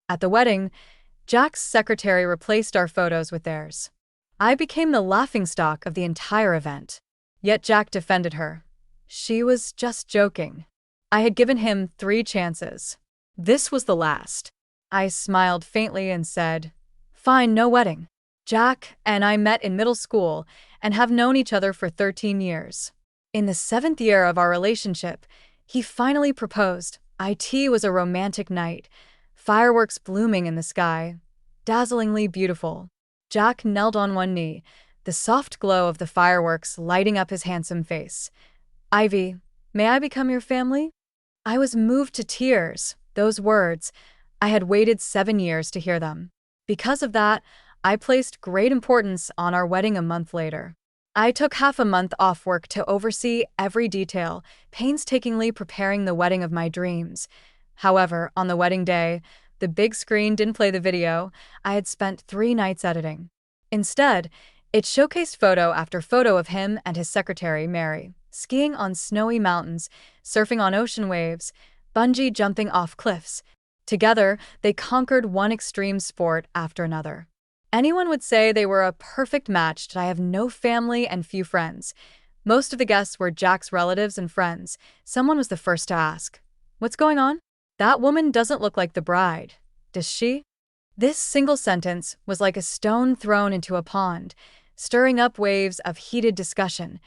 At the wedding, Jack's secretary replaced our photos with theirs. I became the laughingstock of the entire event. Yet Jack defended her. She was just joking. I had given him 3 chances. This was the last. I smiled faintly and said, "Fine, no wedding." Jack and I met in middle school and have known each other for 13 years. In the 7th year of our relationship, he finally proposed. It was a romantic night, fireworks blooming in the sky, dazzlingly beautiful. Jack knelt on one knee, the soft glow of the fireworks lighting up his handsome face. "Ivy, may I become your family?" I was moved to tears. Those words, I had waited 7 years to hear them. Because of that, I placed great importance on our wedding a month later. I took half a month off work to oversee every detail, painstakingly preparing the wedding of my dreams. However, on the wedding day, the big screen didn't play the video I had spent 3 nights editing. Instead, it showcased photo after photo of him and his secretary, Mary, skiing on snowy mountains, surfing on ocean waves, bungee jumping off cliffs. Together, they conquered one extreme sport after another. Anyone would say they were a perfect match, but I have no family and few friends. Most of the guests were Jack's relatives and friends. Someone was the first to ask, "What's going on? That woman doesn't look like the bride, does she?" This single sentence was like a stone thrown into a pond, stirring up waves of heated discussion.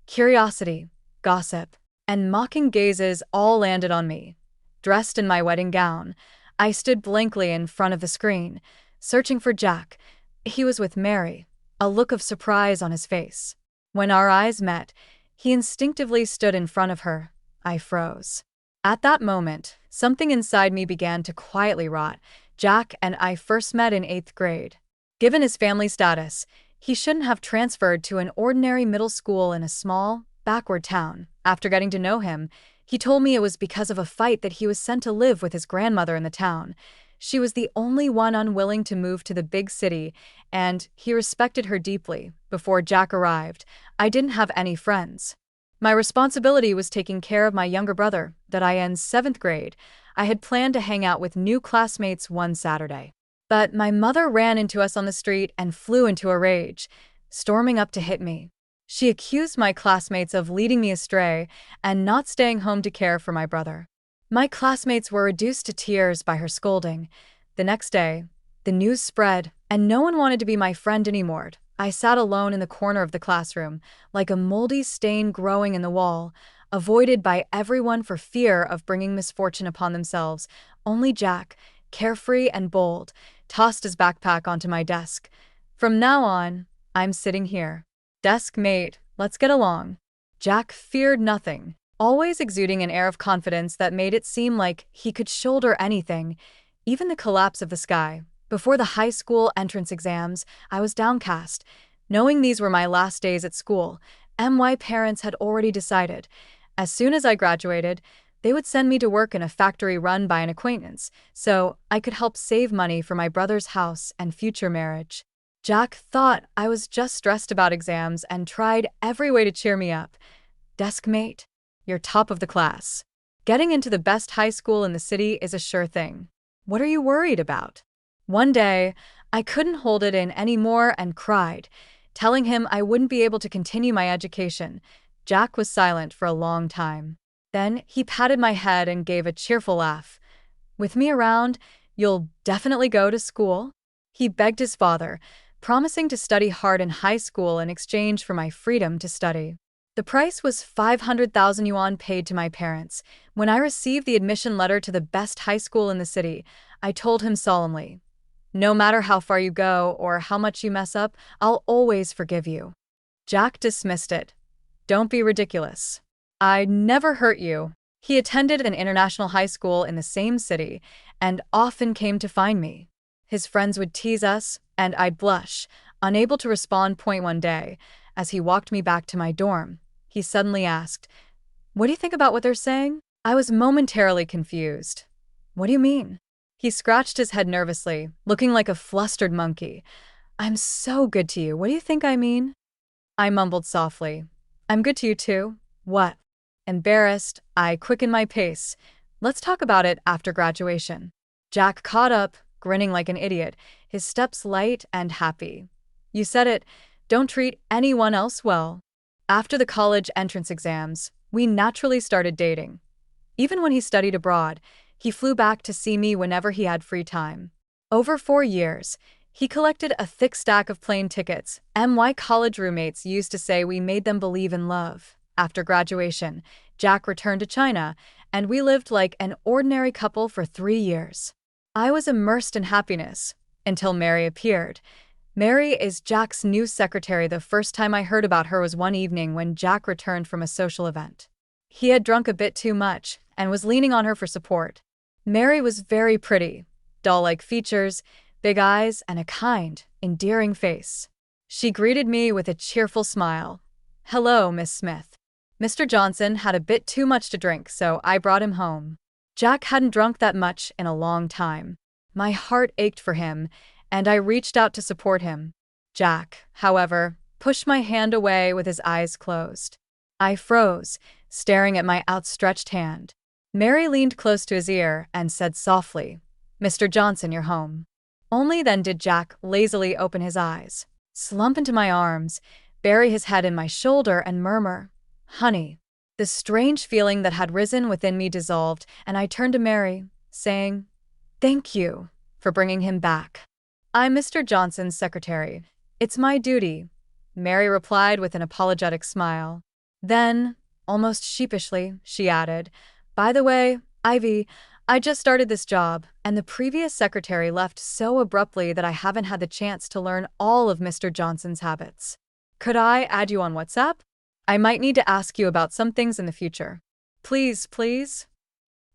Curiosity, gossip, and mocking gazes all landed on me. Dressed in my wedding gown, I stood blankly in front of the screen, searching for Jack. He was with Mary, a look of surprise on his face. When our eyes met, he instinctively stood in front of her. I froze. At that moment, something inside me began to quietly rot. Jack and I first met in 8th grade. Given his family status, he shouldn't have transferred to an ordinary middle school in a small, backward town. After getting to know him, he told me it was because of a fight that he was sent to live with his grandmother in the town. She was the only one unwilling to move to the big city, and he respected her deeply. Before Jack arrived, I didn't have any friends. My responsibility was taking care of my younger brother. That I in 7th grade, I had planned to hang out with new classmates one Saturday. But my mother ran into us on the street and flew into a rage, storming up to hit me. She accused my classmates of leading me astray and not staying home to care for my brother. My classmates were reduced to tears by her scolding. The next day, the news spread, and no one wanted to be my friend anymore. I sat alone in the corner of the classroom, like a moldy stain growing in the wall, avoided by everyone for fear of bringing misfortune upon themselves. Only Jack, carefree and bold, tossed his backpack onto my desk. From now on, I'm sitting here. Desk mate, let's get along. Jack feared nothing, always exuding an air of confidence that made it seem like he could shoulder anything, even the collapse of the sky. Before the high school entrance exams, I was downcast. Knowing these were my last days at school, my parents had already decided. As soon as I graduated, they would send me to work in a factory run by an acquaintance, so I could help save money for my brother's house and future marriage. Jack thought I was just stressed about exams and tried every way to cheer me up. Desk mate, you're top of the class. Getting into the best high school in the city is a sure thing. What are you worried about? One day, I couldn't hold it in anymore and cried, telling him I wouldn't be able to continue my education. Jack was silent for a long time. Then he patted my head and gave a cheerful laugh. "With me around, you'll definitely go to school?" He begged his father, promising to study hard in high school in exchange for my freedom to study. The price was 500,000 yuan paid to my parents. When I received the admission letter to the best high school in the city, I told him solemnly, "No matter how far you go or how much you mess up, I'll always forgive you." Jack dismissed it. "Don't be ridiculous. I'd never hurt you." He attended an international high school in the same city and often came to find me. His friends would tease us, and I'd blush, unable to respond. One day, as he walked me back to my dorm, he suddenly asked, "What do you think about what they're saying?" I was momentarily confused. "What do you mean?" He scratched his head nervously, looking like a flustered monkey. "I'm so good to you. What do you think I mean?" I mumbled softly, "I'm good to you too. What?" Embarrassed, I quickened my pace. "Let's talk about it after graduation." Jack caught up, grinning like an idiot, his steps light and happy. You said it, don't treat anyone else well. After the college entrance exams, we naturally started dating. Even when he studied abroad, he flew back to see me whenever he had free time. Over 4 years, he collected a thick stack of plane tickets. My college roommates used to say we made them believe in love. After graduation, Jack returned to China, and we lived like an ordinary couple for 3 years. I was immersed in happiness until Mary appeared. Mary is Jack's new secretary. The first time I heard about her was one evening when Jack returned from a social event. He had drunk a bit too much and was leaning on her for support. Mary was very pretty, doll-like features, big eyes, and a kind, endearing face. She greeted me with a cheerful smile. "Hello, Miss Smith." Mr. Johnson had a bit too much to drink, so I brought him home. Jack hadn't drunk that much in a long time. My heart ached for him, and I reached out to support him. Jack, however, pushed my hand away with his eyes closed. I froze, staring at my outstretched hand. Mary leaned close to his ear and said softly, "Mr. Johnson, you're home." Only then did Jack lazily open his eyes, slump into my arms, bury his head in my shoulder, and murmur, "Honey." The strange feeling that had risen within me dissolved, and I turned to Mary, saying, "Thank you for bringing him back." "I'm Mr. Johnson's secretary. It's my duty," Mary replied with an apologetic smile. Then, almost sheepishly, she added, "By the way, Ivy, I just started this job, and the previous secretary left so abruptly that I haven't had the chance to learn all of Mr. Johnson's habits. Could I add you on WhatsApp? I might need to ask you about some things in the future. Please, please?"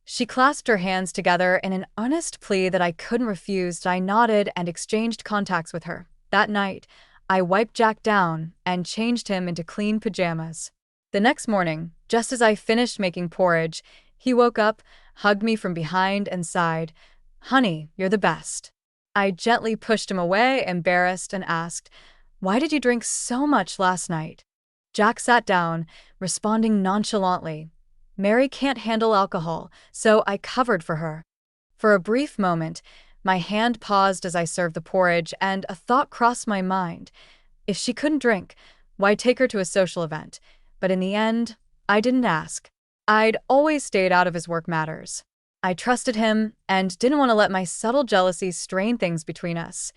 She clasped her hands together in an earnest plea that I couldn't refuse. I nodded and exchanged contacts with her. That night, I wiped Jack down and changed him into clean pajamas. The next morning, just as I finished making porridge, he woke up, hugged me from behind, and sighed, "Honey, you're the best." I gently pushed him away, embarrassed, and asked, "Why did you drink so much last night?" Jack sat down, responding nonchalantly, "Mary can't handle alcohol, so I covered for her." For a brief moment, my hand paused as I served the porridge, and a thought crossed my mind. If she couldn't drink, why take her to a social event? But in the end, I didn't ask. I'd always stayed out of his work matters. I trusted him and didn't want to let my subtle jealousy strain things between us.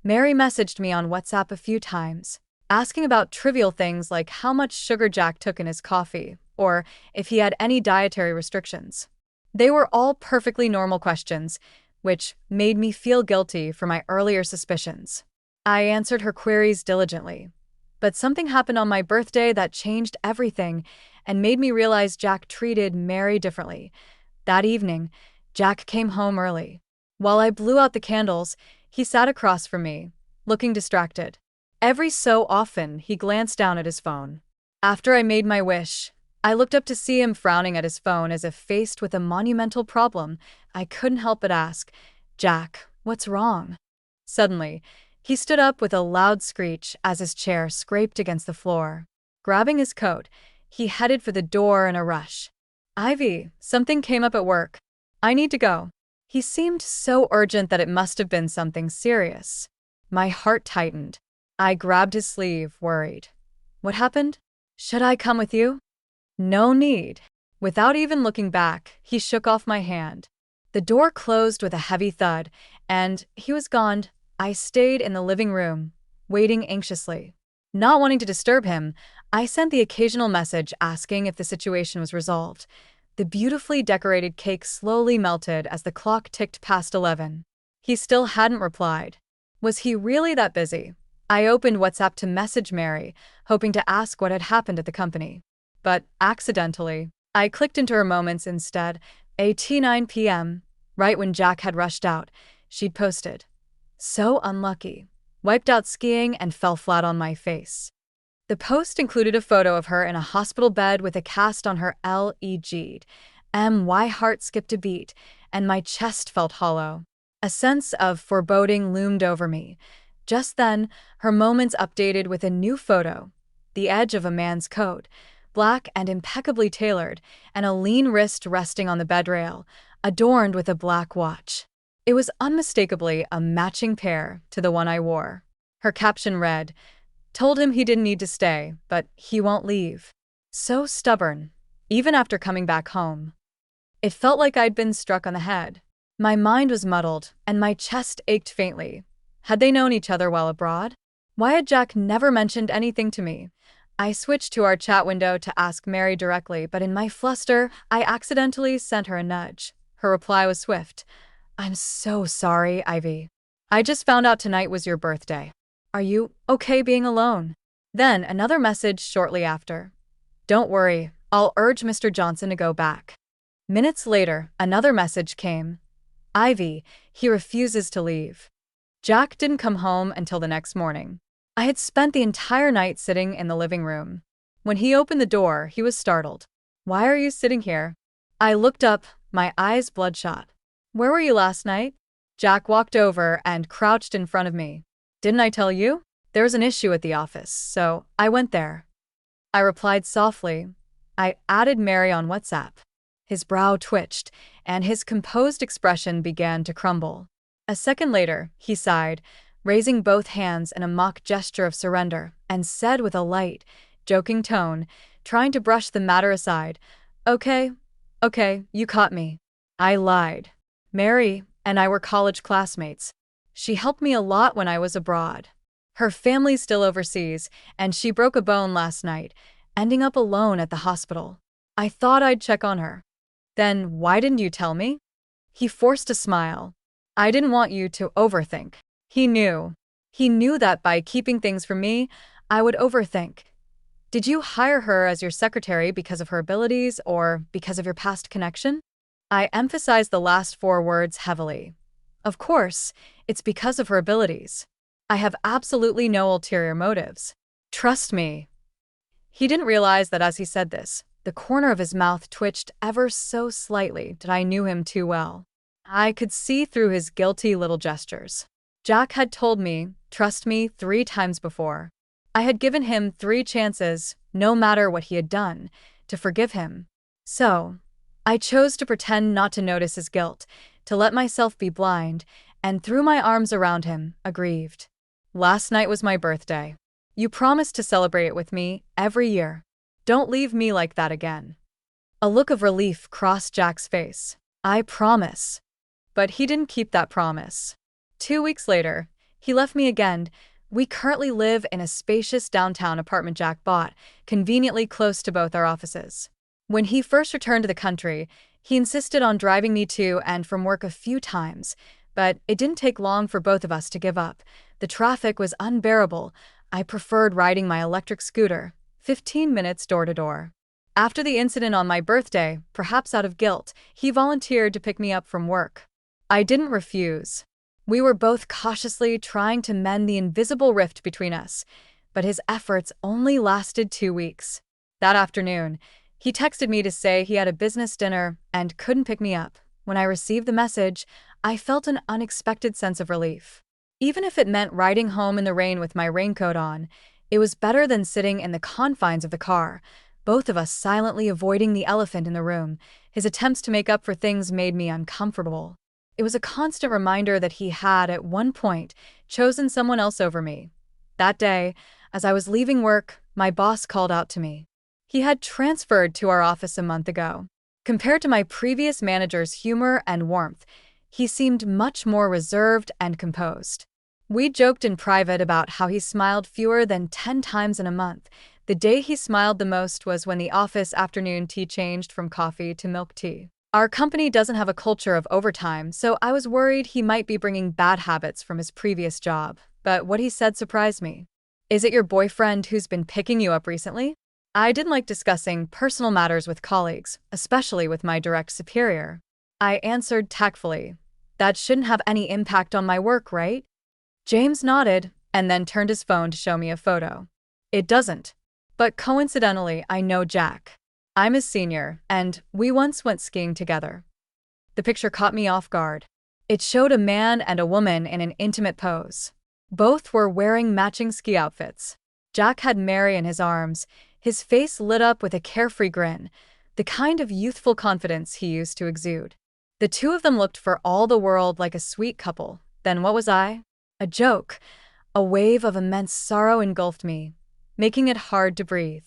Mary messaged me on WhatsApp a few times, asking about trivial things like how much sugar Jack took in his coffee, or if he had any dietary restrictions. They were all perfectly normal questions, which made me feel guilty for my earlier suspicions. I answered her queries diligently. But something happened on my birthday that changed everything and made me realize Jack treated Mary differently. That evening, Jack came home early. While I blew out the candles, he sat across from me, looking distracted. Every so often, he glanced down at his phone. After I made my wish, I looked up to see him frowning at his phone as if faced with a monumental problem. I couldn't help but ask, "Jack, what's wrong?" Suddenly, he stood up with a loud screech as his chair scraped against the floor. Grabbing his coat, he headed for the door in a rush. "Ivy, something came up at work. I need to go." He seemed so urgent that it must have been something serious. My heart tightened. I grabbed his sleeve, worried. "What happened? Should I come with you?" "No need." Without even looking back, he shook off my hand. The door closed with a heavy thud, and he was gone. I stayed in the living room, waiting anxiously. Not wanting to disturb him, I sent the occasional message asking if the situation was resolved. The beautifully decorated cake slowly melted as the clock ticked past 11. He still hadn't replied. Was he really that busy? I opened WhatsApp to message Mary, hoping to ask what had happened at the company. But accidentally, I clicked into her moments instead. At 9 p.m., right when Jack had rushed out, she'd posted, "So unlucky. Wiped out skiing and fell flat on my face." The post included a photo of her in a hospital bed with a cast on her leg. My heart skipped a beat, and my chest felt hollow. A sense of foreboding loomed over me. Just then, her moments updated with a new photo, the edge of a man's coat, black and impeccably tailored, and a lean wrist resting on the bedrail, adorned with a black watch. It was unmistakably a matching pair to the one I wore. Her caption read, "Told him he didn't need to stay, but he won't leave. So stubborn, even after coming back home." It felt like I'd been struck on the head. My mind was muddled, and my chest ached faintly. Had they known each other while abroad? Why had Jack never mentioned anything to me? I switched to our chat window to ask Mary directly, but in my fluster, I accidentally sent her a nudge. Her reply was swift. "I'm so sorry, Ivy. I just found out tonight was your birthday. Are you okay being alone?" Then another message shortly after. "Don't worry, I'll urge Mr. Johnson to go back." Minutes later, another message came. "Ivy, he refuses to leave." Jack didn't come home until the next morning. I had spent the entire night sitting in the living room. When he opened the door, he was startled. "Why are you sitting here?" I looked up, my eyes bloodshot. "Where were you last night?" Jack walked over and crouched in front of me. "Didn't I tell you? There was an issue at the office, so I went there." I replied softly. "I added Mary on WhatsApp." His brow twitched, and his composed expression began to crumble. A second later, he sighed, raising both hands in a mock gesture of surrender, and said with a light, joking tone, trying to brush the matter aside, Okay, you caught me." I lied. Mary and I were college classmates. She helped me a lot when I was abroad. Her family's still overseas, and she broke a bone last night, ending up alone at the hospital. I thought I'd check on her." "Then why didn't you tell me?" He forced a smile. "I didn't want you to overthink." He knew. He knew that by keeping things from me, I would overthink. "Did you hire her as your secretary because of her abilities or because of your past connection?" I emphasized the last four words heavily. "Of course, it's because of her abilities. I have absolutely no ulterior motives. Trust me." He didn't realize that as he said this, the corner of his mouth twitched ever so slightly that I knew him too well. I could see through his guilty little gestures. Jack had told me, "Trust me," 3 times before. I had given him 3 chances, no matter what he had done, to forgive him. So, I chose to pretend not to notice his guilt, to let myself be blind, and threw my arms around him, aggrieved. "Last night was my birthday. You promised to celebrate it with me every year. Don't leave me like that again." A look of relief crossed Jack's face. "I promise." But he didn't keep that promise. 2 weeks later, he left me again. We currently live in a spacious downtown apartment Jack bought, conveniently close to both our offices. When he first returned to the country, he insisted on driving me to and from work a few times, but it didn't take long for both of us to give up. The traffic was unbearable. I preferred riding my electric scooter, 15 minutes door to door. After the incident on my birthday, perhaps out of guilt, he volunteered to pick me up from work. I didn't refuse. We were both cautiously trying to mend the invisible rift between us, but his efforts only lasted 2 weeks. That afternoon, he texted me to say he had a business dinner and couldn't pick me up. When I received the message, I felt an unexpected sense of relief. Even if it meant riding home in the rain with my raincoat on, it was better than sitting in the confines of the car, both of us silently avoiding the elephant in the room. His attempts to make up for things made me uncomfortable. It was a constant reminder that he had, at one point, chosen someone else over me. That day, as I was leaving work, my boss called out to me. He had transferred to our office a month ago. Compared to my previous manager's humor and warmth, he seemed much more reserved and composed. We joked in private about how he smiled fewer than 10 times in a month. The day he smiled the most was when the office afternoon tea changed from coffee to milk tea. Our company doesn't have a culture of overtime, so I was worried he might be bringing bad habits from his previous job. But what he said surprised me. "Is it your boyfriend who's been picking you up recently?" I didn't like discussing personal matters with colleagues, especially with my direct superior. I answered tactfully, "That shouldn't have any impact on my work, right?" James nodded, and then turned his phone to show me a photo. "It doesn't. But coincidentally, I know Jack. I'm his senior, and we once went skiing together." The picture caught me off guard. It showed a man and a woman in an intimate pose. Both were wearing matching ski outfits. Jack had Mary in his arms, his face lit up with a carefree grin, the kind of youthful confidence he used to exude. The two of them looked for all the world like a sweet couple. Then what was I? A joke. A wave of immense sorrow engulfed me, making it hard to breathe.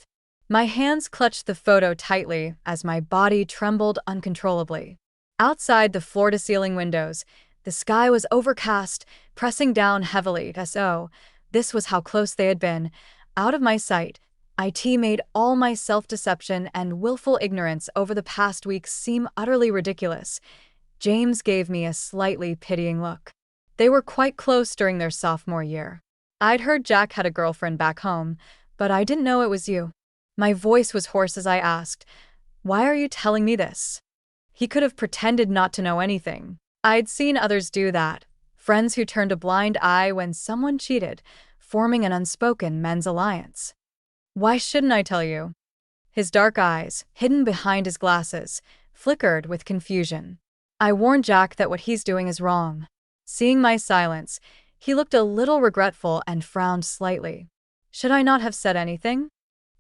My hands clutched the photo tightly as my body trembled uncontrollably. Outside the floor-to-ceiling windows, the sky was overcast, pressing down heavily as though this was how close they had been. Out of my sight, it made all my self-deception and willful ignorance over the past weeks seem utterly ridiculous. James gave me a slightly pitying look. They were quite close during their sophomore year. I'd heard Jack had a girlfriend back home, but I didn't know it was you. My voice was hoarse as I asked, "Why are you telling me this?" He could have pretended not to know anything. I'd seen others do that. Friends who turned a blind eye when someone cheated, forming an unspoken men's alliance. Why shouldn't I tell you? His dark eyes, hidden behind his glasses, flickered with confusion. I warned Jack that what he's doing is wrong. Seeing my silence, he looked a little regretful and frowned slightly. Should I not have said anything?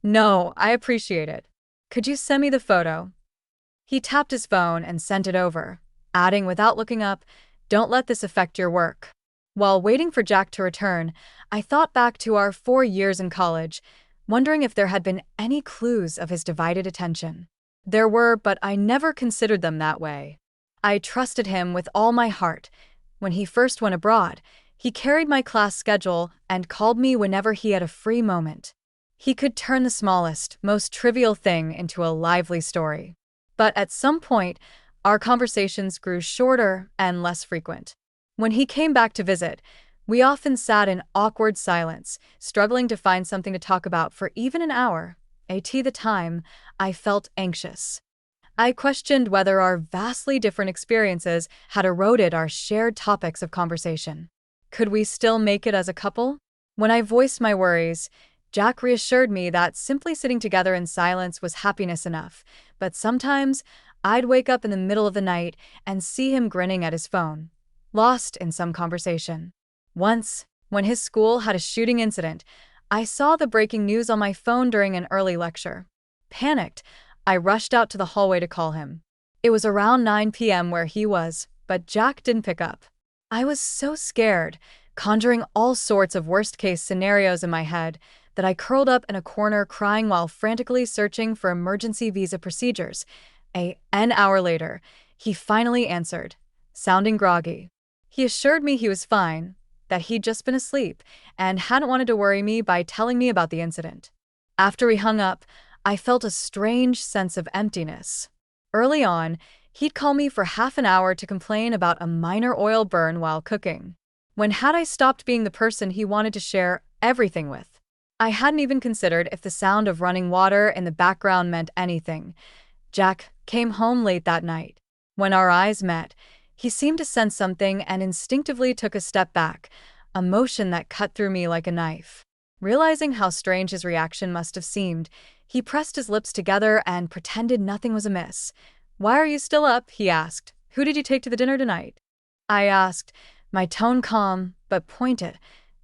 No, I appreciate it. Could you send me the photo? He tapped his phone and sent it over, adding without looking up, "Don't let this affect your work." While waiting for Jack to return, I thought back to our 4 years in college, wondering if there had been any clues of his divided attention. There were, but I never considered them that way. I trusted him with all my heart. When he first went abroad, he carried my class schedule and called me whenever he had a free moment. He could turn the smallest, most trivial thing into a lively story. But at some point, our conversations grew shorter and less frequent. When he came back to visit, we often sat in awkward silence, struggling to find something to talk about for even an hour. At the time, I felt anxious. I questioned whether our vastly different experiences had eroded our shared topics of conversation. Could we still make it as a couple? When I voiced my worries, Jack reassured me that simply sitting together in silence was happiness enough, but sometimes I'd wake up in the middle of the night and see him grinning at his phone, lost in some conversation. Once, when his school had a shooting incident, I saw the breaking news on my phone during an early lecture. Panicked, I rushed out to the hallway to call him. It was around 9 p.m. where he was, but Jack didn't pick up. I was so scared, conjuring all sorts of worst-case scenarios in my head, that I curled up in a corner crying while frantically searching for emergency visa procedures. An hour later, he finally answered, sounding groggy. He assured me he was fine, that he'd just been asleep, and hadn't wanted to worry me by telling me about the incident. After he hung up, I felt a strange sense of emptiness. Early on, he'd call me for half an hour to complain about a minor oil burn while cooking. When had I stopped being the person he wanted to share everything with? I hadn't even considered if the sound of running water in the background meant anything. Jack came home late that night. When our eyes met, he seemed to sense something and instinctively took a step back, a motion that cut through me like a knife. Realizing how strange his reaction must have seemed, he pressed his lips together and pretended nothing was amiss. "Why are you still up?" he asked. "Who did you take to the dinner tonight?" I asked, my tone calm but pointed.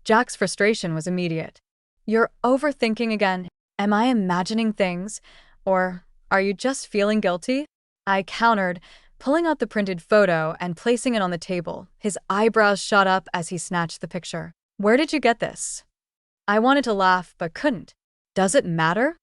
Jack's frustration was immediate. "You're overthinking again. Am I imagining things? Or are you just feeling guilty?" I countered, pulling out the printed photo and placing it on the table. His eyebrows shot up as he snatched the picture. "Where did you get this?" I wanted to laugh but couldn't. "Does it matter?"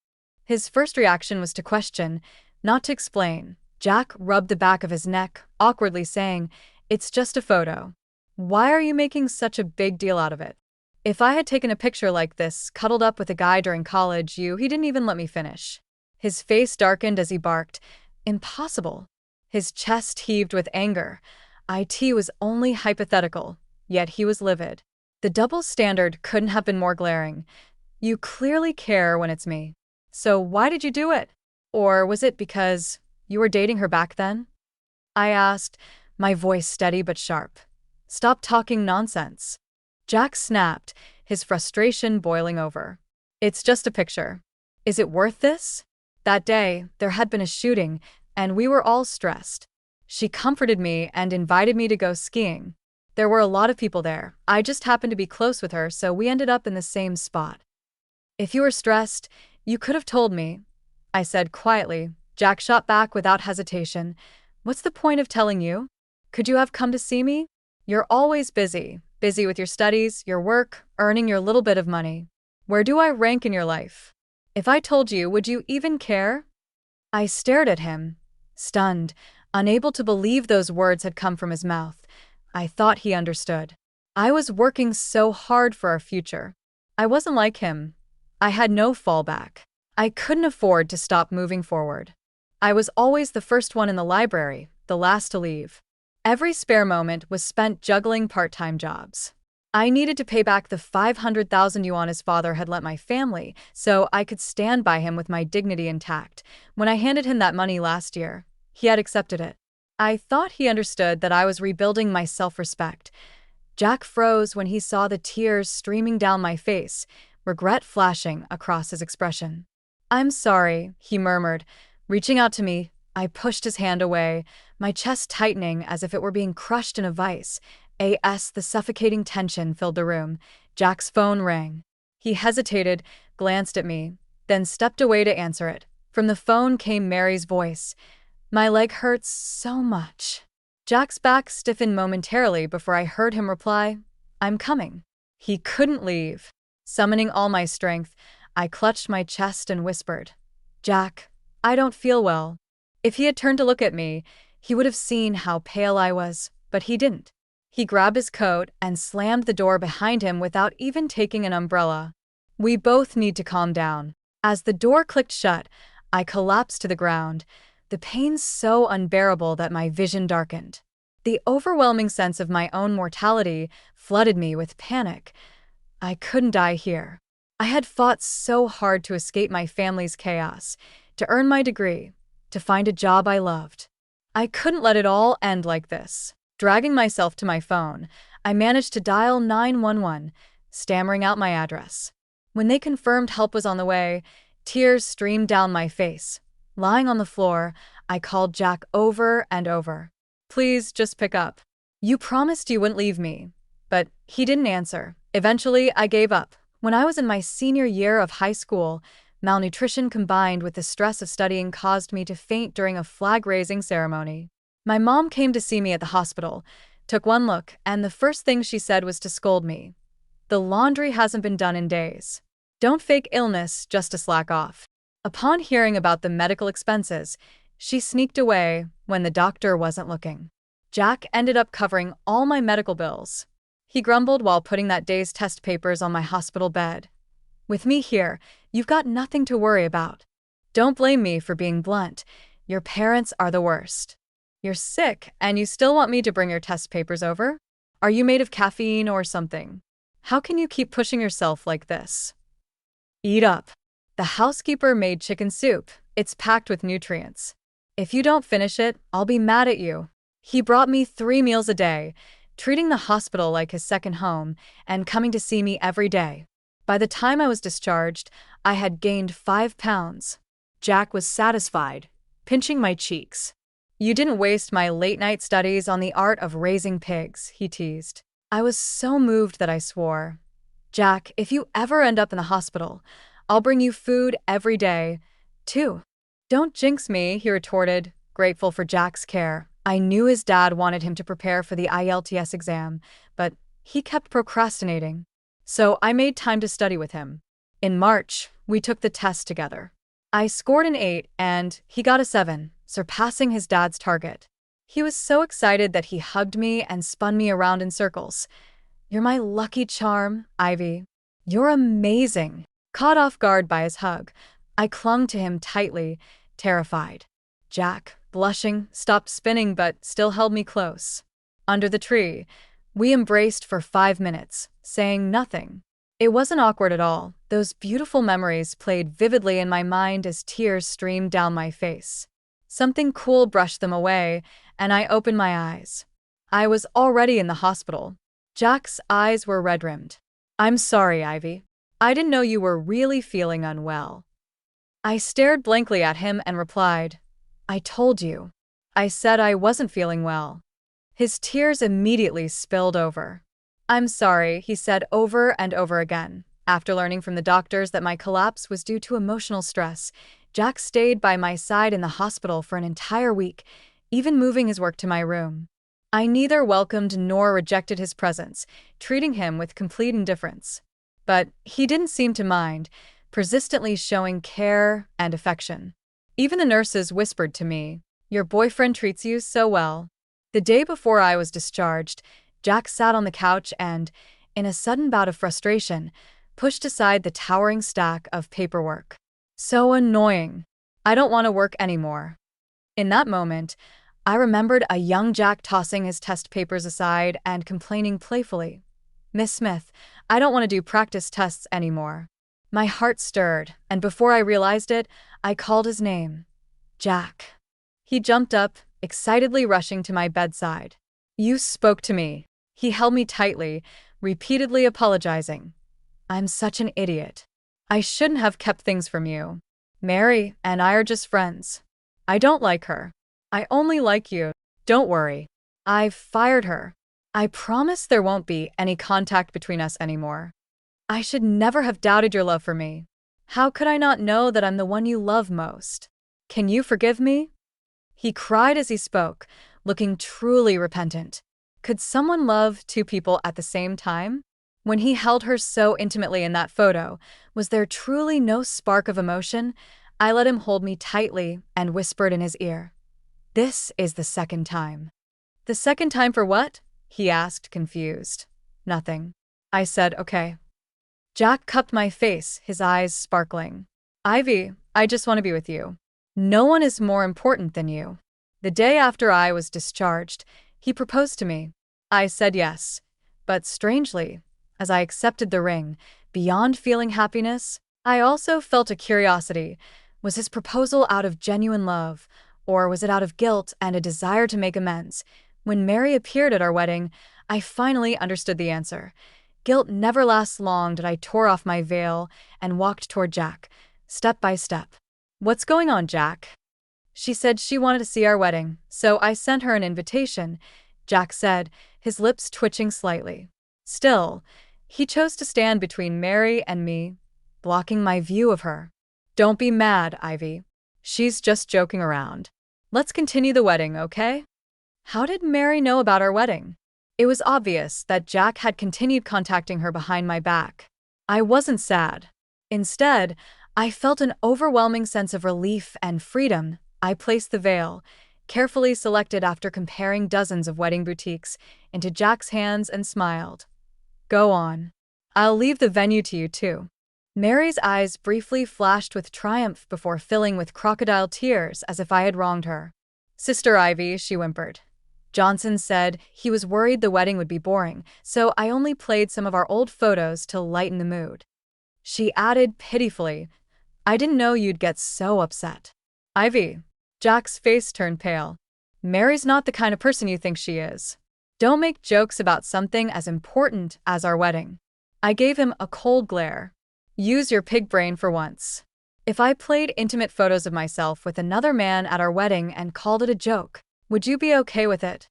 His first reaction was to question, not to explain. Jack rubbed the back of his neck, awkwardly saying, "It's just a photo. Why are you making such a big deal out of it? If I had taken a picture like this, cuddled up with a guy during college, he didn't even let me finish." His face darkened as he barked, "Impossible." His chest heaved with anger. It was only hypothetical, yet he was livid. The double standard couldn't have been more glaring. You clearly care when it's me. So why did you do it? Or was it because you were dating her back then? I asked, my voice steady but sharp. "Stop talking nonsense." Jack snapped, his frustration boiling over. "It's just a picture. Is it worth this?" That day, there had been a shooting, and we were all stressed. She comforted me and invited me to go skiing. There were a lot of people there. I just happened to be close with her, so we ended up in the same spot. "If you were stressed, you could have told me," I said quietly. Jack shot back without hesitation. What's the point of telling you? Could you have come to see me? You're always busy, busy with your studies, your work, earning your little bit of money. Where do I rank in your life? If I told you, would you even care? I stared at him, stunned, unable to believe those words had come from his mouth. I thought he understood. I was working so hard for our future. I wasn't like him. I had no fallback. I couldn't afford to stop moving forward. I was always the first one in the library, the last to leave. Every spare moment was spent juggling part-time jobs. I needed to pay back the 500,000 yuan his father had lent my family, so I could stand by him with my dignity intact. When I handed him that money last year, he had accepted it. I thought he understood that I was rebuilding my self-respect. Jack froze when he saw the tears streaming down my face, regret flashing across his expression. "I'm sorry," he murmured. Reaching out to me, I pushed his hand away, my chest tightening as if it were being crushed in a vice. The suffocating tension filled the room. Jack's phone rang. He hesitated, glanced at me, then stepped away to answer it. From the phone came Mary's voice. "My leg hurts so much." Jack's back stiffened momentarily before I heard him reply, "I'm coming." He couldn't leave. Summoning all my strength, I clutched my chest and whispered, "Jack, I don't feel well." If he had turned to look at me, he would have seen how pale I was, but he didn't. He grabbed his coat and slammed the door behind him without even taking an umbrella. "We both need to calm down." As the door clicked shut, I collapsed to the ground, the pain so unbearable that my vision darkened. The overwhelming sense of my own mortality flooded me with panic. I couldn't die here. I had fought so hard to escape my family's chaos, to earn my degree, to find a job I loved. I couldn't let it all end like this. Dragging myself to my phone, I managed to dial 911, stammering out my address. When they confirmed help was on the way, tears streamed down my face. Lying on the floor, I called Jack over and over. "Please, just pick up. You promised you wouldn't leave me." But he didn't answer. Eventually, I gave up. When I was in my senior year of high school, malnutrition combined with the stress of studying caused me to faint during a flag-raising ceremony. My mom came to see me at the hospital, took one look, and the first thing she said was to scold me. "The laundry hasn't been done in days. Don't fake illness just to slack off." Upon hearing about the medical expenses, she sneaked away when the doctor wasn't looking. Jack ended up covering all my medical bills. He grumbled while putting that day's test papers on my hospital bed. "With me here, you've got nothing to worry about. Don't blame me for being blunt. Your parents are the worst. You're sick, and you still want me to bring your test papers over? Are you made of caffeine or something? How can you keep pushing yourself like this? Eat up." The housekeeper made chicken soup. It's packed with nutrients. "If you don't finish it, I'll be mad at you." He brought me 3 meals a day, treating the hospital like his second home, and coming to see me every day. By the time I was discharged, I had gained 5 pounds. Jack was satisfied, pinching my cheeks. "You didn't waste my late-night studies on the art of raising pigs," he teased. I was so moved that I swore, "Jack, if you ever end up in the hospital, I'll bring you food every day, too." "Don't jinx me," he retorted, grateful for Jack's care. I knew his dad wanted him to prepare for the IELTS exam, but he kept procrastinating. So I made time to study with him. In March, we took the test together. I scored an 8 and he got a 7, surpassing his dad's target. He was so excited that he hugged me and spun me around in circles. "You're my lucky charm, Ivy. You're amazing." Caught off guard by his hug, I clung to him tightly, terrified. Jack, blushing, stopped spinning but still held me close. Under the tree, we embraced for 5 minutes, saying nothing. It wasn't awkward at all. Those beautiful memories played vividly in my mind as tears streamed down my face. Something cool brushed them away, and I opened my eyes. I was already in the hospital. Jack's eyes were red-rimmed. "I'm sorry, Ivy. I didn't know you were really feeling unwell." I stared blankly at him and replied, "I told you. I said I wasn't feeling well." His tears immediately spilled over. "I'm sorry," he said over and over again. After learning from the doctors that my collapse was due to emotional stress, Jack stayed by my side in the hospital for an entire week, even moving his work to my room. I neither welcomed nor rejected his presence, treating him with complete indifference. But he didn't seem to mind, persistently showing care and affection. Even the nurses whispered to me, "Your boyfriend treats you so well." The day before I was discharged, Jack sat on the couch and, in a sudden bout of frustration, pushed aside the towering stack of paperwork. So annoying. I don't want to work anymore. In that moment, I remembered a young Jack tossing his test papers aside and complaining playfully, "Miss Smith, I don't want to do practice tests anymore." My heart stirred, and before I realized it, I called his name. Jack. He jumped up, excitedly rushing to my bedside. "You spoke to me." He held me tightly, repeatedly apologizing. "I'm such an idiot. I shouldn't have kept things from you. Mary and I are just friends. I don't like her. I only like you. Don't worry. I've fired her. I promise there won't be any contact between us anymore. I should never have doubted your love for me. How could I not know that I'm the one you love most? Can you forgive me?" He cried as he spoke, looking truly repentant. Could someone love two people at the same time? When he held her so intimately in that photo, was there truly no spark of emotion? I let him hold me tightly and whispered in his ear, "This is the second time." "The second time for what?" he asked, confused. "Nothing." I said, "Okay." Jack cupped my face, his eyes sparkling. "Ivy, I just want to be with you. No one is more important than you." The day after I was discharged, he proposed to me. I said yes. But strangely, as I accepted the ring, beyond feeling happiness, I also felt a curiosity. Was his proposal out of genuine love, or was it out of guilt and a desire to make amends? When Mary appeared at our wedding, I finally understood the answer. Guilt never lasts long. I tore off my veil and walked toward Jack, step by step. "What's going on, Jack?" She said she wanted to see our wedding, so I sent her an invitation, Jack said, his lips twitching slightly. Still, he chose to stand between Mary and me, blocking my view of her. "Don't be mad, Ivy. She's just joking around. Let's continue the wedding, okay?" How did Mary know about our wedding? It was obvious that Jack had continued contacting her behind my back. I wasn't sad. Instead, I felt an overwhelming sense of relief and freedom. I placed the veil, carefully selected after comparing dozens of wedding boutiques, into Jack's hands and smiled. "Go on. I'll leave the venue to you too." Mary's eyes briefly flashed with triumph before filling with crocodile tears as if I had wronged her. "Sister Ivy," she whimpered. "Johnson said he was worried the wedding would be boring, so I only played some of our old photos to lighten the mood." She added pitifully, "I didn't know you'd get so upset." "Ivy." Jack's face turned pale. "Mary's not the kind of person you think she is. Don't make jokes about something as important as our wedding." I gave him a cold glare. "Use your pig brain for once. If I played intimate photos of myself with another man at our wedding and called it a joke, would you be okay with it?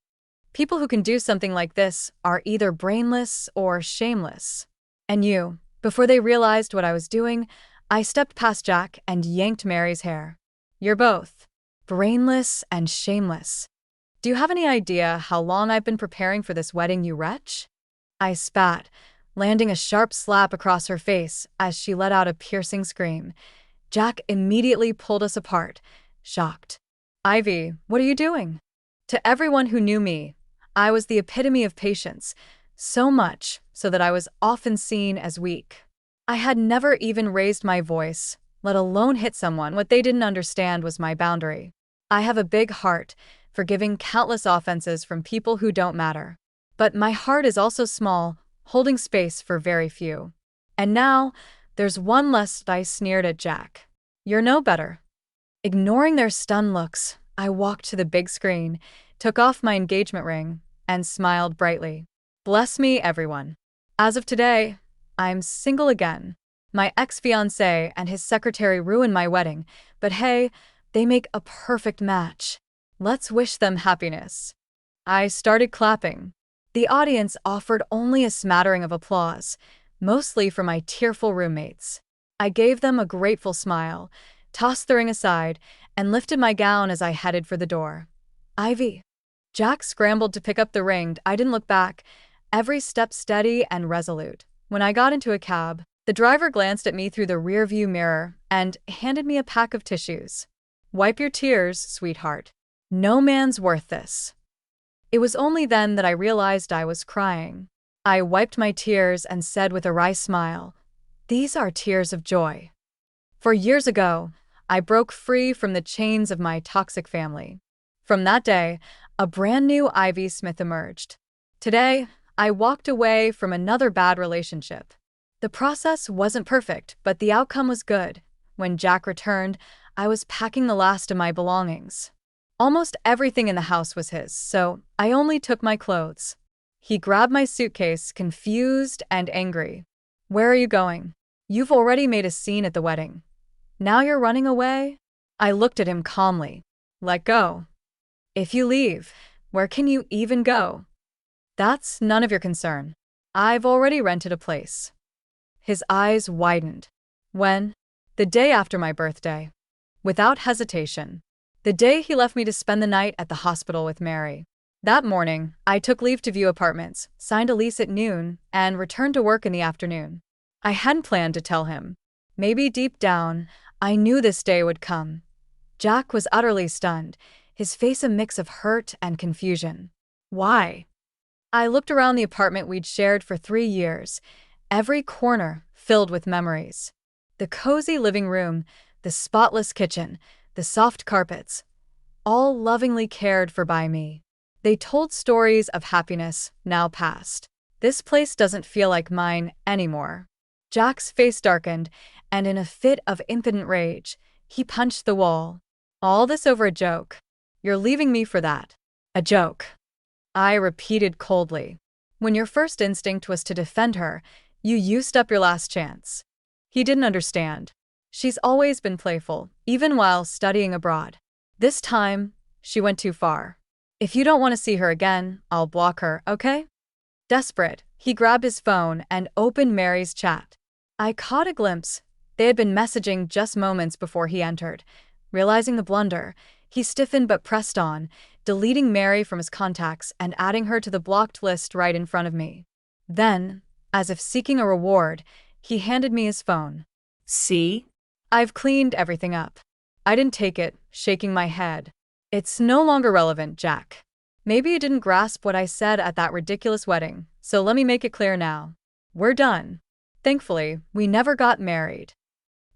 People who can do something like this are either brainless or shameless." And you, before they realized what I was doing, I stepped past Jack and yanked Mary's hair. "You're both brainless and shameless. Do you have any idea how long I've been preparing for this wedding, you wretch?" I spat, landing a sharp slap across her face as she let out a piercing scream. Jack immediately pulled us apart, shocked. "Ivy, what are you doing?" To everyone who knew me, I was the epitome of patience, so much so that I was often seen as weak. I had never even raised my voice, let alone hit someone. What they didn't understand was my boundary. I have a big heart, forgiving countless offenses from people who don't matter. But my heart is also small, holding space for very few. And now, there's one less. I sneered at Jack. "You're no better." Ignoring their stunned looks, I walked to the big screen, took off my engagement ring, and smiled brightly. "Bless me, everyone. As of today, I'm single again. My ex-fiancé and his secretary ruined my wedding, but hey, they make a perfect match. Let's wish them happiness." I started clapping. The audience offered only a smattering of applause, mostly from my tearful roommates. I gave them a grateful smile, tossed the ring aside, and lifted my gown as I headed for the door. Ivy. Jack scrambled to pick up the ring. I didn't look back, every step steady and resolute. When I got into a cab, the driver glanced at me through the rearview mirror and handed me a pack of tissues. Wipe your tears, sweetheart. No man's worth this. It was only then that I realized I was crying. I wiped my tears and said with a wry smile, "These are tears of joy." For years ago, I broke free from the chains of my toxic family. From that day, a brand new Ivy Smith emerged. Today, I walked away from another bad relationship. The process wasn't perfect, but the outcome was good. When Jack returned, I was packing the last of my belongings. Almost everything in the house was his, so I only took my clothes. He grabbed my suitcase, confused and angry. "Where are you going? You've already made a scene at the wedding. Now you're running away?" I looked at him calmly. "Let go. If you leave, where can you even go? That's none of your concern. I've already rented a place." His eyes widened. "When?" "The day after my birthday." Without hesitation. The day he left me to spend the night at the hospital with Mary. That morning, I took leave to view apartments, signed a lease at noon, and returned to work in the afternoon. I hadn't planned to tell him. Maybe deep down, I knew this day would come. Jack was utterly stunned, his face a mix of hurt and confusion. "Why?" I looked around the apartment we'd shared for 3 years, every corner filled with memories. The cozy living room, the spotless kitchen, the soft carpets, all lovingly cared for by me. They told stories of happiness, now past. This place doesn't feel like mine anymore. Jack's face darkened, and in a fit of impotent rage, he punched the wall. "All this over a joke. You're leaving me for that." "A joke," I repeated coldly. "When your first instinct was to defend her, you used up your last chance." He didn't understand. She's always been playful, even while studying abroad. This time, she went too far. "If you don't want to see her again, I'll block her, okay?" Desperate, he grabbed his phone and opened Mary's chat. I caught a glimpse. They had been messaging just moments before he entered. Realizing the blunder, he stiffened but pressed on, deleting Mary from his contacts and adding her to the blocked list right in front of me. Then, as if seeking a reward, he handed me his phone. "See? I've cleaned everything up." I didn't take it, shaking my head. "It's no longer relevant, Jack. Maybe you didn't grasp what I said at that ridiculous wedding, so let me make it clear now. We're done. Thankfully, we never got married."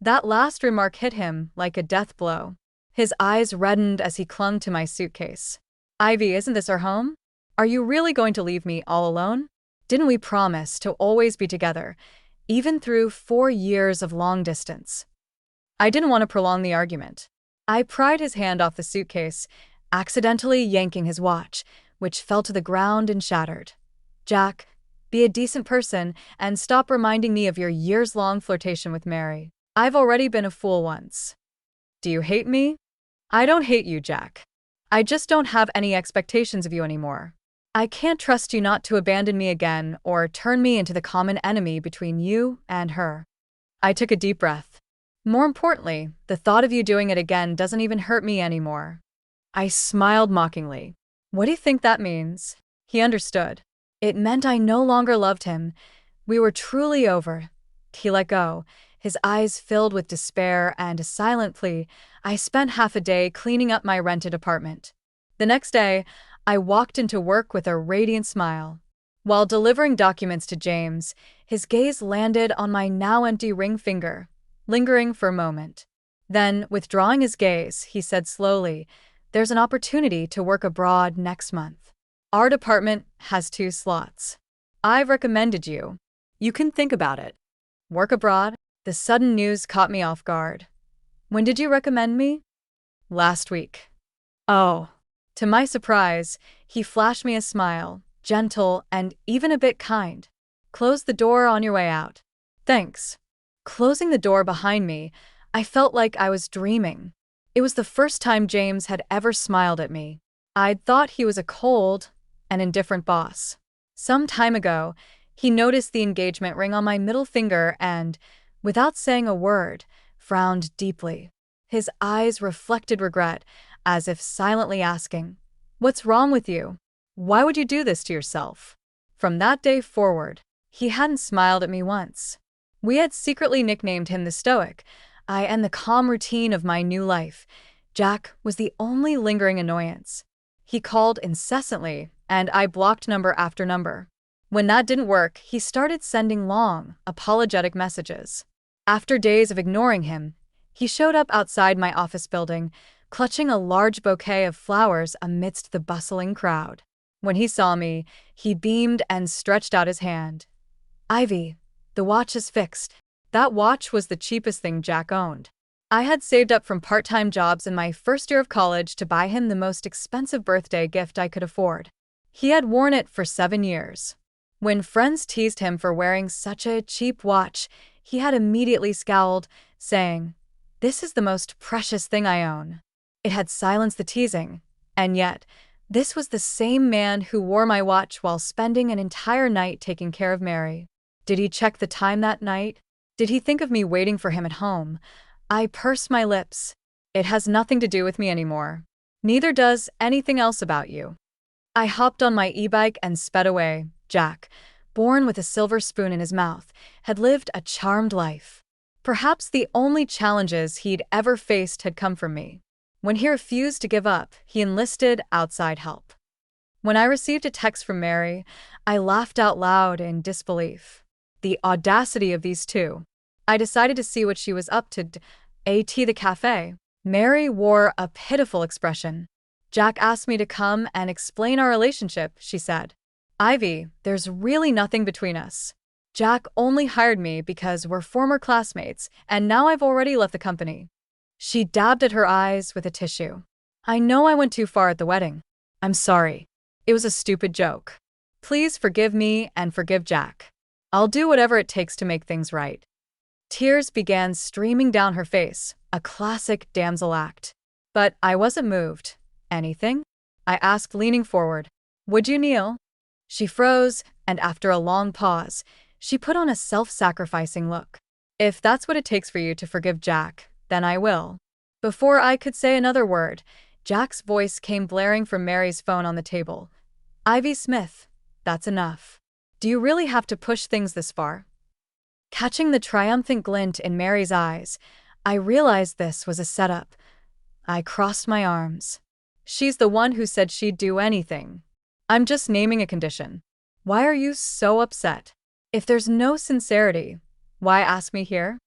That last remark hit him like a death blow. His eyes reddened as he clung to my suitcase. "Ivy, isn't this our home? Are you really going to leave me all alone? Didn't we promise to always be together, even through 4 years of long distance?" I didn't want to prolong the argument. I pried his hand off the suitcase, accidentally yanking his watch, which fell to the ground and shattered. "Jack, be a decent person and stop reminding me of your years-long flirtation with Mary. I've already been a fool once." "Do you hate me?" "I don't hate you, Jack. I just don't have any expectations of you anymore. I can't trust you not to abandon me again or turn me into the common enemy between you and her." I took a deep breath. "More importantly, the thought of you doing it again doesn't even hurt me anymore." I smiled mockingly. "What do you think that means?" He understood. It meant I no longer loved him. We were truly over. He let go, his eyes filled with despair and a silent plea. I spent half a day cleaning up my rented apartment. The next day, I walked into work with a radiant smile. While delivering documents to James, his gaze landed on my now empty ring finger, lingering for a moment. Then, withdrawing his gaze, he said slowly, "There's an opportunity to work abroad next month. Our department has 2 slots. I've recommended you. You can think about it." "Work abroad?" The sudden news caught me off guard. "When did you recommend me?" "Last week." "Oh." To my surprise, he flashed me a smile, gentle and even a bit kind. "Close the door on your way out." "Thanks." Closing the door behind me, I felt like I was dreaming. It was the first time James had ever smiled at me. I'd thought he was a cold and indifferent boss. Some time ago, he noticed the engagement ring on my middle finger and, without saying a word, frowned deeply. His eyes reflected regret, as if silently asking, What's wrong with you? Why would you do this to yourself? From that day forward, he hadn't smiled at me once. We had secretly nicknamed him the Stoic, I and the calm routine of my new life. Jack was the only lingering annoyance. He called incessantly, and I blocked number after number. When that didn't work, he started sending long, apologetic messages. After days of ignoring him, he showed up outside my office building, clutching a large bouquet of flowers amidst the bustling crowd. When he saw me, he beamed and stretched out his hand. Ivy, the watch is fixed. That watch was the cheapest thing Jack owned. I had saved up from part-time jobs in my first year of college to buy him the most expensive birthday gift I could afford. He had worn it for 7 years. When friends teased him for wearing such a cheap watch, he had immediately scowled, saying, "This is the most precious thing I own." It had silenced the teasing, and yet, this was the same man who wore my watch while spending an entire night taking care of Mary. Did he check the time that night? Did he think of me waiting for him at home? I pursed my lips. It has nothing to do with me anymore. Neither does anything else about you. I hopped on my e-bike and sped away. Jack, born with a silver spoon in his mouth, had lived a charmed life. Perhaps the only challenges he'd ever faced had come from me. When he refused to give up, he enlisted outside help. When I received a text from Mary, I laughed out loud in disbelief. The audacity of these two. I decided to see what she was up to at the cafe. Mary wore a pitiful expression. Jack asked me to come and explain our relationship, she said. Ivy, there's really nothing between us. Jack only hired me because we're former classmates, and now I've already left the company. She dabbed at her eyes with a tissue. I know I went too far at the wedding. I'm sorry. It was a stupid joke. Please forgive me and forgive Jack. I'll do whatever it takes to make things right. Tears began streaming down her face, a classic damsel act. But I wasn't moved. Anything? I asked, leaning forward. Would you kneel? She froze, and after a long pause, she put on a self-sacrificing look. If that's what it takes for you to forgive Jack, then I will. Before I could say another word, Jack's voice came blaring from Mary's phone on the table. Ivy Smith, that's enough. Do you really have to push things this far? Catching the triumphant glint in Mary's eyes, I realized this was a setup. I crossed my arms. She's the one who said she'd do anything. I'm just naming a condition. Why are you so upset? If there's no sincerity, why ask me here?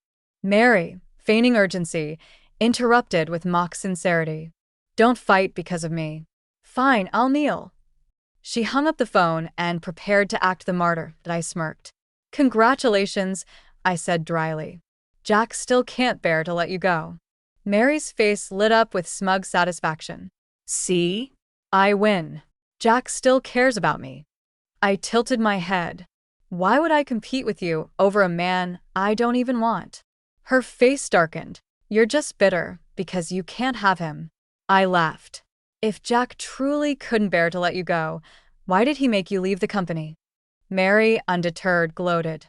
Mary, feigning urgency, interrupted with mock sincerity. Don't fight because of me. Fine, I'll kneel. She hung up the phone and prepared to act the martyr that I smirked. Congratulations, I said dryly. Jack still can't bear to let you go. Mary's face lit up with smug satisfaction. See? I win. Jack still cares about me. I tilted my head. Why would I compete with you over a man I don't even want? Her face darkened. You're just bitter because you can't have him. I laughed. If Jack truly couldn't bear to let you go, why did he make you leave the company? Mary, undeterred, gloated.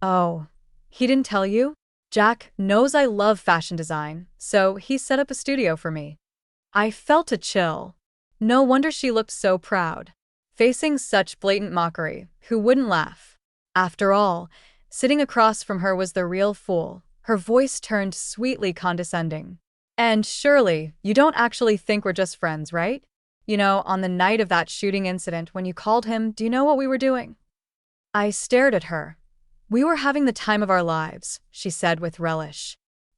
Oh, he didn't tell you? Jack knows I love fashion design, so he set up a studio for me. I felt a chill. No wonder she looked so proud. Facing such blatant mockery, who wouldn't laugh? After all, sitting across from her was the real fool. Her voice turned sweetly condescending. And surely, you don't actually think we're just friends, right? You know, on the night of that shooting incident when you called him, do you know what we were doing? I stared at her. We were having the time of our lives, she said with relish.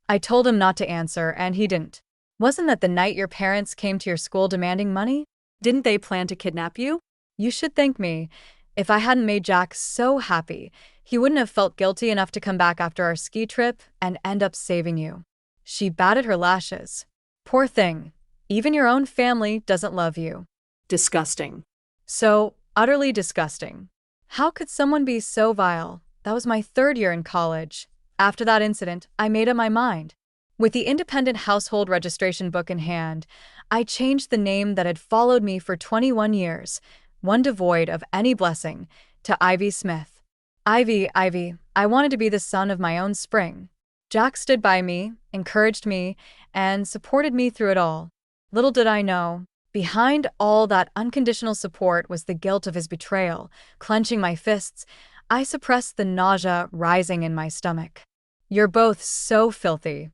I told him not to answer, and he didn't. Wasn't that the night your parents came to your school demanding money? Didn't they plan to kidnap you? You should thank me. If I hadn't made Jack so happy, he wouldn't have felt guilty enough to come back after our ski trip and end up saving you. She batted her lashes. Poor thing. Even your own family doesn't love you. Disgusting. So utterly disgusting. How could someone be so vile? That was my 3rd year in college. After that incident, I made up my mind. With the independent household registration book in hand, I changed the name that had followed me for 21 years, one devoid of any blessing, to Ivy Smith. Ivy, I wanted to be the son of my own spring. Jack stood by me, encouraged me, and supported me through it all. Little did I know, Behind all that unconditional support was the guilt of his betrayal. Clenching my fists, I suppressed the nausea rising in my stomach. "You're both so filthy."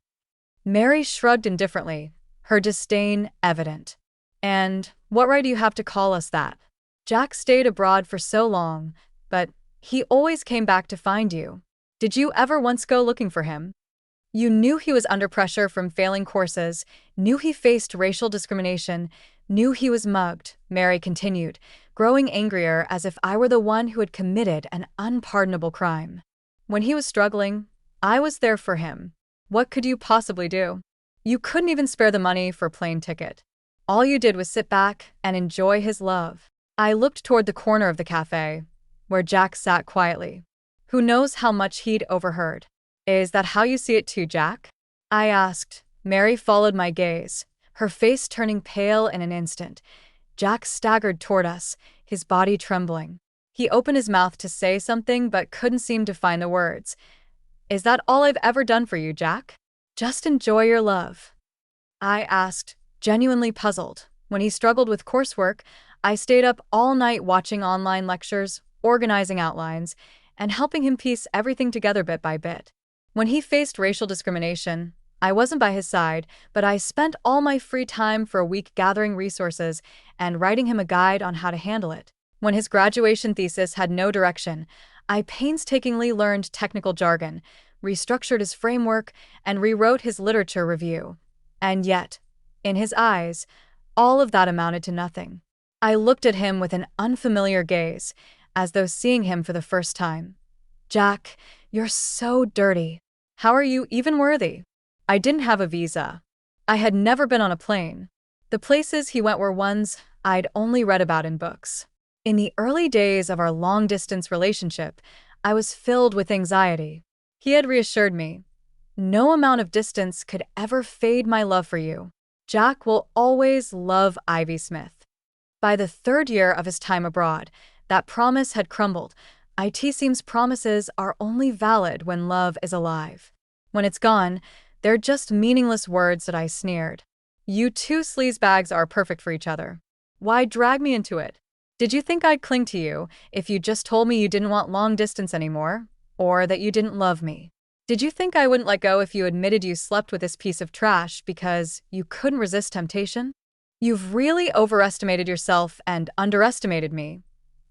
Mary shrugged indifferently, her disdain evident. "And what right do you have to call us that? Jack stayed abroad for so long, but he always came back to find you. Did you ever once go looking for him? You knew he was under pressure from failing courses, knew he faced racial discrimination, knew he was mugged," Mary continued, growing angrier as if I were the one who had committed an unpardonable crime. "When he was struggling, I was there for him. What could you possibly do? You couldn't even spare the money for a plane ticket. All you did was sit back and enjoy his love." I looked toward the corner of the cafe, where Jack sat quietly. Who knows how much he'd overheard. "Is that how you see it too, Jack?" I asked. Mary followed my gaze, her face turning pale in an instant. Jack staggered toward us, his body trembling. He opened his mouth to say something but couldn't seem to find the words. "Is that all I've ever done for you, Jack? Just enjoy your love?" I asked, genuinely puzzled. When he struggled with coursework, I stayed up all night watching online lectures, organizing outlines, and helping him piece everything together bit by bit. When he faced racial discrimination, I wasn't by his side, but I spent all my free time for a week gathering resources and writing him a guide on how to handle it. When his graduation thesis had no direction, I painstakingly learned technical jargon, restructured his framework, and rewrote his literature review. And yet, in his eyes, all of that amounted to nothing. I looked at him with an unfamiliar gaze, as though seeing him for the first time. "Jack, you're so dirty. How are you even worthy?" I didn't have a visa. I had never been on a plane. The places he went were ones I'd only read about in books. In the early days of our long-distance relationship, I was filled with anxiety. He had reassured me, "No amount of distance could ever fade my love for you. Jack will always love Ivy Smith." By the third year of his time abroad, that promise had crumbled. It seems promises are only valid when love is alive. When it's gone, they're just meaningless words that I sneered. "You two sleazebags are perfect for each other. Why drag me into it? Did you think I'd cling to you if you just told me you didn't want long distance anymore, or that you didn't love me? Did you think I wouldn't let go if you admitted you slept with this piece of trash because you couldn't resist temptation? You've really overestimated yourself and underestimated me,"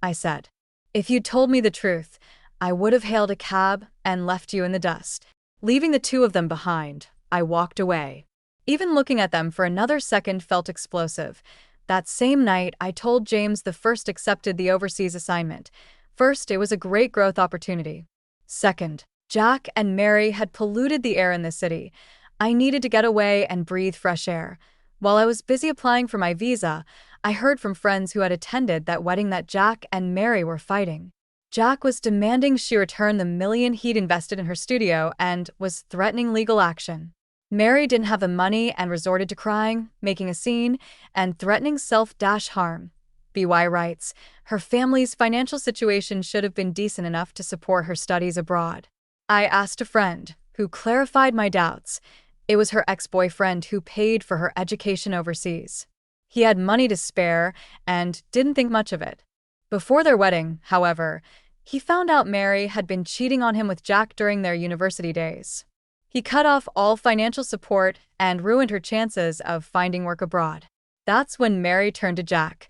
I said. "If you'd told me the truth, I would have hailed a cab and left you in the dust." Leaving the two of them behind, I walked away. Even looking at them for another second felt explosive. That same night, I told James the first accepted the overseas assignment. First, it was a great growth opportunity. Second, Jack and Mary had polluted the air in the city. I needed to get away and breathe fresh air. While I was busy applying for my visa, I heard from friends who had attended that wedding that Jack and Mary were fighting. Jack was demanding she return the $1 million he'd invested in her studio and was threatening legal action. Mary didn't have the money and resorted to crying, making a scene, and threatening self-harm. BY writes, her family's financial situation should have been decent enough to support her studies abroad. I asked a friend, who clarified my doubts. It was her ex-boyfriend who paid for her education overseas. He had money to spare and didn't think much of it. Before their wedding, however, he found out Mary had been cheating on him with Jack during their university days. He cut off all financial support and ruined her chances of finding work abroad. That's when Mary turned to Jack.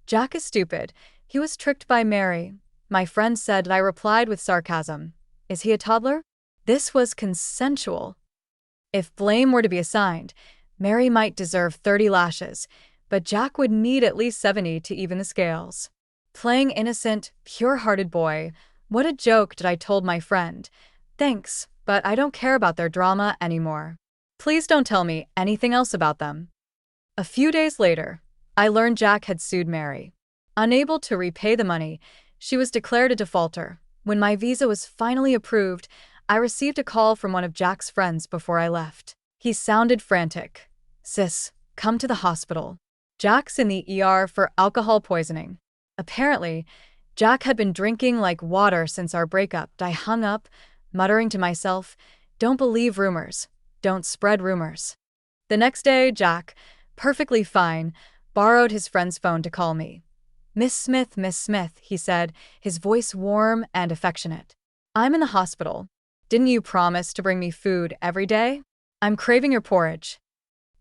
"Jack is stupid. He was tricked by Mary." My friend said, and I replied with sarcasm, "Is he a toddler?" This was consensual. If blame were to be assigned, Mary might deserve 30 lashes, but Jack would need at least 70 to even the scales. Playing innocent, pure-hearted boy, what a joke did I told my friend. "Thanks, but I don't care about their drama anymore. Please don't tell me anything else about them." A few days later, I learned Jack had sued Mary. Unable to repay the money, she was declared a defaulter. When my visa was finally approved, I received a call from one of Jack's friends before I left. He sounded frantic. "Sis, come to the hospital. Jack's in the ER for alcohol poisoning." Apparently, Jack had been drinking like water since our breakup. I hung up, muttering to myself, "Don't believe rumors. Don't spread rumors." The next day, Jack, perfectly fine, borrowed his friend's phone to call me. Miss Smith, he said, his voice warm and affectionate. I'm in the hospital. Didn't you promise to bring me food every day? I'm craving your porridge.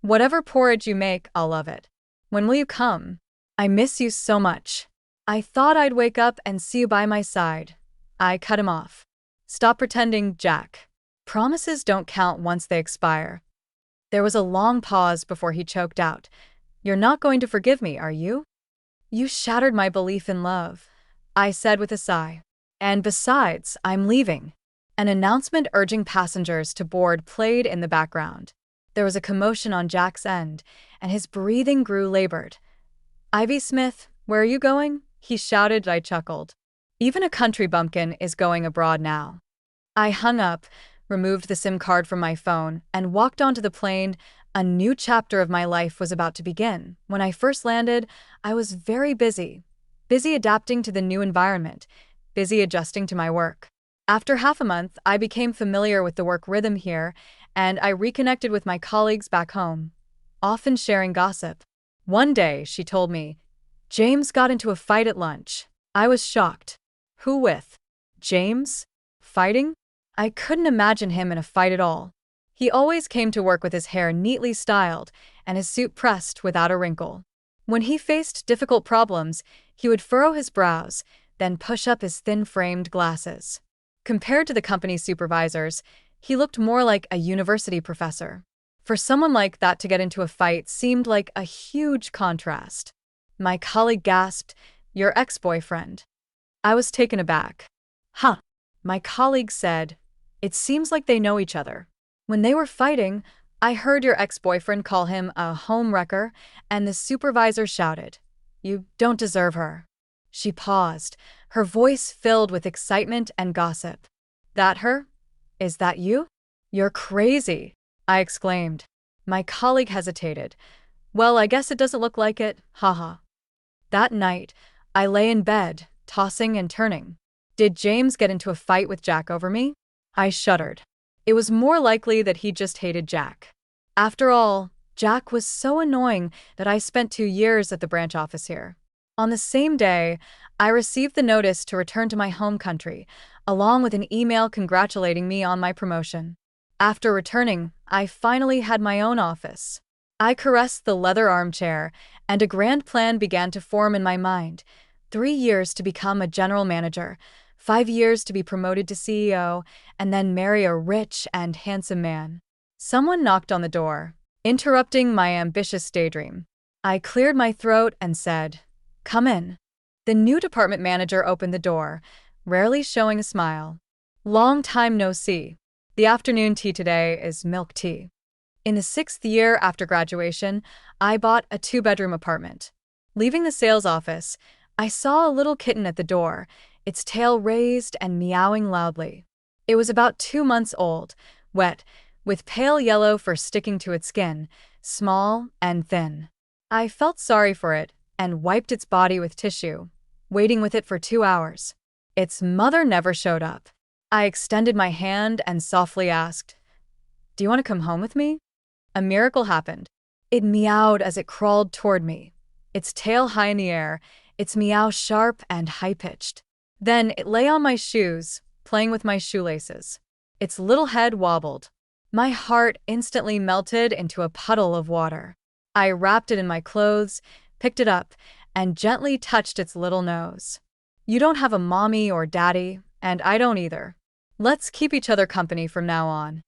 Whatever porridge you make, I'll love it. When will you come? I miss you so much. I thought I'd wake up and see you by my side. I cut him off. Stop pretending, Jack. Promises don't count once they expire. There was a long pause before he choked out. You're not going to forgive me, are you? You shattered my belief in love, I said with a sigh. And besides, I'm leaving. An announcement urging passengers to board played in the background. There was a commotion on Jack's end, and his breathing grew labored. Ivy Smith, where are you going? He shouted. I chuckled. Even a country bumpkin is going abroad now. I hung up, removed the SIM card from my phone, and walked onto the plane. A new chapter of my life was about to begin. When I first landed, I was very busy. Busy adapting to the new environment, busy adjusting to my work. After half a month, I became familiar with the work rhythm here, and I reconnected with my colleagues back home, often sharing gossip. One day, she told me, James got into a fight at lunch. I was shocked. Who with? James? Fighting? I couldn't imagine him in a fight at all. He always came to work with his hair neatly styled and his suit pressed without a wrinkle. When he faced difficult problems, he would furrow his brows, then push up his thin-framed glasses. Compared to the company's supervisors, he looked more like a university professor. For someone like that to get into a fight seemed like a huge contrast. My colleague gasped, Your ex-boyfriend. I was taken aback. Huh. My colleague said, It seems like they know each other. When they were fighting, I heard your ex-boyfriend call him a homewrecker, and the supervisor shouted, You don't deserve her. She paused, her voice filled with excitement and gossip. That her? Is that you? You're crazy, I exclaimed. My colleague hesitated. Well, I guess it doesn't look like it, haha. That night, I lay in bed, tossing and turning. Did James get into a fight with Jack over me? I shuddered. It was more likely that he just hated Jack. After all, Jack was so annoying that I spent 2 years at the branch office here. On the same day, I received the notice to return to my home country, along with an email congratulating me on my promotion. After returning, I finally had my own office. I caressed the leather armchair, and a grand plan began to form in my mind. 3 years to become a general manager, 5 years to be promoted to CEO, and then marry a rich and handsome man. Someone knocked on the door, interrupting my ambitious daydream. I cleared my throat and said, Come in. The new department manager opened the door, rarely showing a smile. Long time no see. The afternoon tea today is milk tea. In the 6th year after graduation, I bought a 2-bedroom apartment. Leaving the sales office, I saw a little kitten at the door, its tail raised and meowing loudly. It was about 2 months old, wet, with pale yellow fur sticking to its skin, small and thin. I felt sorry for it and wiped its body with tissue, waiting with it for 2 hours. Its mother never showed up. I extended my hand and softly asked, Do you want to come home with me? A miracle happened. It meowed as it crawled toward me, its tail high in the air, its meow sharp and high-pitched. Then it lay on my shoes, playing with my shoelaces. Its little head wobbled. My heart instantly melted into a puddle of water. I wrapped it in my clothes, picked it up, and gently touched its little nose. You don't have a mommy or daddy, and I don't either. Let's keep each other company from now on.